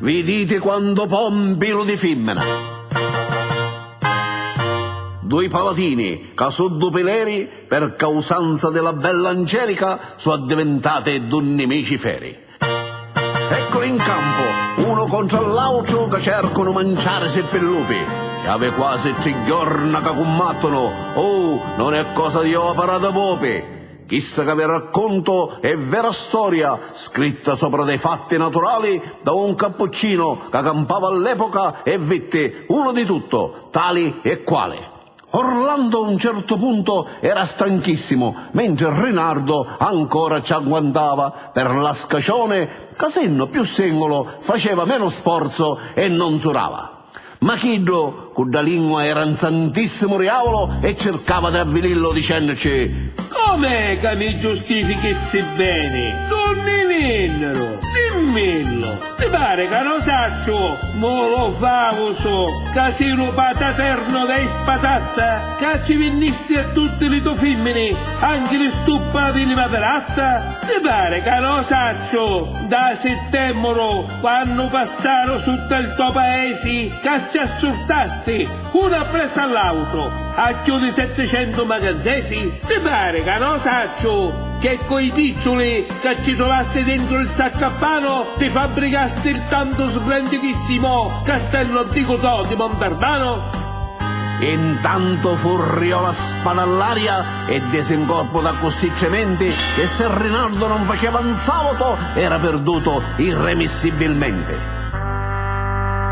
vi dite quando pompilo di femmina. Due paladini, che su due peleri, per causanza della bella Angelica, sono diventate due nemici feri. Eccoli in campo, uno contro l'altro, che cercano mangiare seppellupi. E ave quasi 3 giorni che combattono, oh, non è cosa di opera da popi. Chissà che vi racconto è vera storia, scritta sopra dei fatti naturali da un cappuccino che campava all'epoca e vette uno di tutto, tali e quali. Orlando a un certo punto era stanchissimo, mentre Rinaldo ancora ci agguantava per la scacione, Casenno più singolo faceva meno sforzo e non surava. Ma Chiddo, con la lingua era un santissimo diavolo e cercava di avvilirlo dicendoci: com'è che mi giustifichi bene? Non ne vennero, dimmelo. Ti pare che non saccio, mo lo favo so, che sei un pataterno dei spatazza, che ci vennissi a tutte le tue femmine, anche le stuppate di materrazza? Ti pare che non saccio, da settembre, quando passaro sotto il tuo paese, che ci assortasti, una presa all'altro, a più di 700 magazzesi? Ti pare che non saccio che coi piccioli che ci trovaste dentro il saccappano ti fabbricaste il tanto splendidissimo castello antico di Montalbano? Intanto furriò la spada all'aria e disincorpo da così cementi che se Rinaldo non faceva un sabato era perduto irremissibilmente.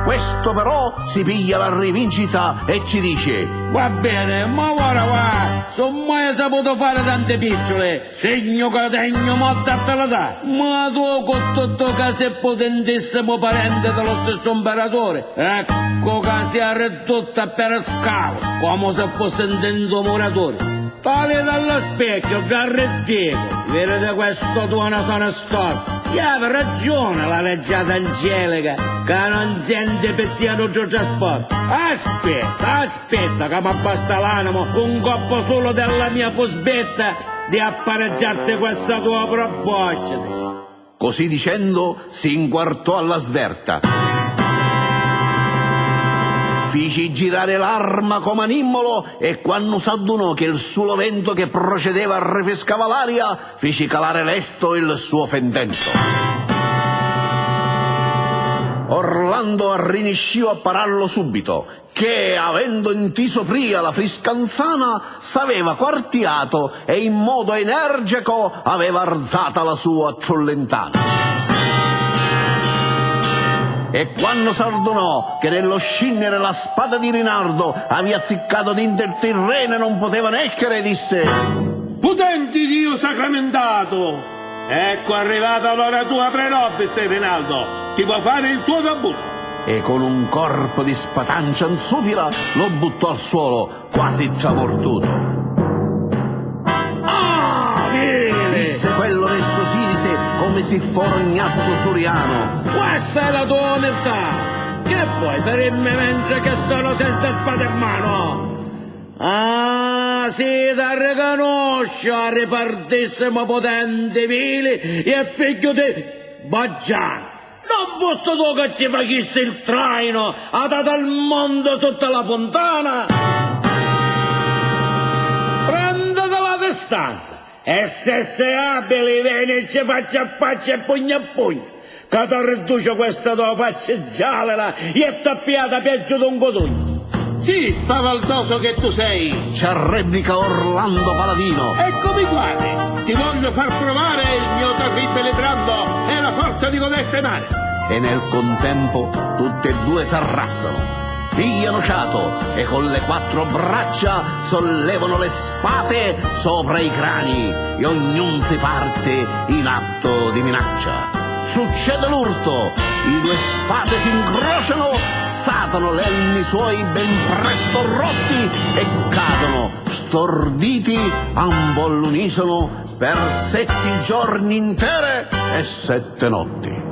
Questo però si piglia la rivincita e ci dice: va bene, ma ora va, sono mai saputo fare tante picciole, segno che tengo molta abilità, ma tu con tutto che sei potentissimo parente dello stesso imperatore, ecco che si è ridotta per scavo, come se fosse un tenzo muratore. Tale dallo specchio, garrettico, vedete questo tuo sono storto. E aveva ragione la leggiata Angelica, che non sente pettiano giù trasporto. Aspetta, che mi basta l'animo, con un coppo solo della mia fusbetta, di appareggiarti questa tua proposta. Così dicendo si inguartò alla sverta. Feci girare l'arma come animmolo e quando s'addunò che il suo vento che procedeva rifrescava l'aria, feci calare lesto il suo fendento. Orlando arrinisciò a pararlo subito, che avendo intiso pria la friscanzana s'aveva quartiato e in modo energico aveva arzata la sua trollentana. E quando s'ardonò che nello scindere la spada di Rinaldo aveva azziccato dentro il terreno e non poteva necchere, disse: potenti Dio sacramentato, ecco arrivata l'ora tua prenobis, Rinaldo, ti può fare il tuo tabutto. E con un corpo di spatancia insupira lo buttò al suolo, quasi tramortuto. Disse quello messo Sirise come se fosse un gnatto suriano: questa è la tua umiltà, che puoi ferirmi mentre che sono senza spada in mano? Ah, sì, da riconosce a ripartissimo potente vili e figlio di Baggiano. Non posso tu che ci faciste il traino, ha dato al mondo sotto la fontana? Prendete la distanza. E se sei abile vieni e ci faccia a faccia e pugno a pugno, che ti riduce questa tua faccia gialla e ti appiata peggio di un cotugno. Sì, spavaldoso che tu sei, ci arreplica Orlando Paladino. Ecco mi guardi, ti voglio far provare il mio terribile brando e la forza di codeste mani. E nel contempo tutte e due s'arrassano, pigliano fiato e con le 4 braccia sollevano le spade sopra i crani e ognuno si parte in atto di minaccia. Succede l'urto, i 2 spade si incrociano, satano le elmi suoi ben presto rotti e cadono storditi ambo all'unisono per 7 giorni intere e 7 notti.